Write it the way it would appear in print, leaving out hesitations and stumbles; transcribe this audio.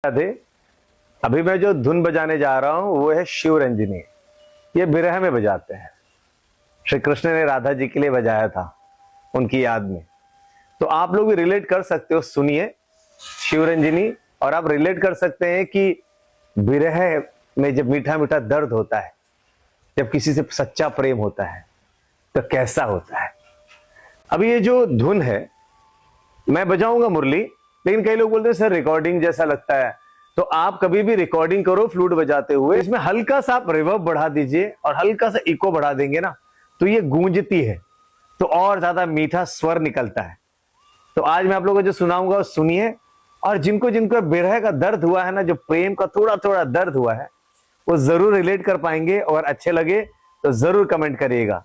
राधे। अभी मैं जो धुन बजाने जा रहा हूं वो है शिवरंजनी। ये बिरह में बजाते हैं। श्री कृष्ण ने राधा जी के लिए बजाया था उनकी याद में। तो आप लोग भी रिलेट कर सकते हो, सुनिए शिवरंजनी। और आप रिलेट कर सकते हैं कि बिरह में जब मीठा मीठा दर्द होता है, जब किसी से सच्चा प्रेम होता है तो कैसा होता है। अभी ये जो धुन है, मैं बजाऊंगा मुरली, लेकिन कई लोग बोलते हैं सर रिकॉर्डिंग जैसा लगता है। तो आप कभी भी रिकॉर्डिंग करो फ्लूट बजाते हुए, इसमें हल्का सा आप रिवर्ब बढ़ा दीजिए और हल्का सा इको बढ़ा देंगे ना, तो ये गूंजती है, तो और ज्यादा मीठा स्वर निकलता है। तो आज मैं आप लोगों को जो सुनाऊंगा वो सुनिए। और जिनको जिनको बिरह का दर्द हुआ है ना, जो प्रेम का थोड़ा थोड़ा दर्द हुआ है, वो जरूर रिलेट कर पाएंगे। और अच्छे लगे तो जरूर कमेंट करिएगा।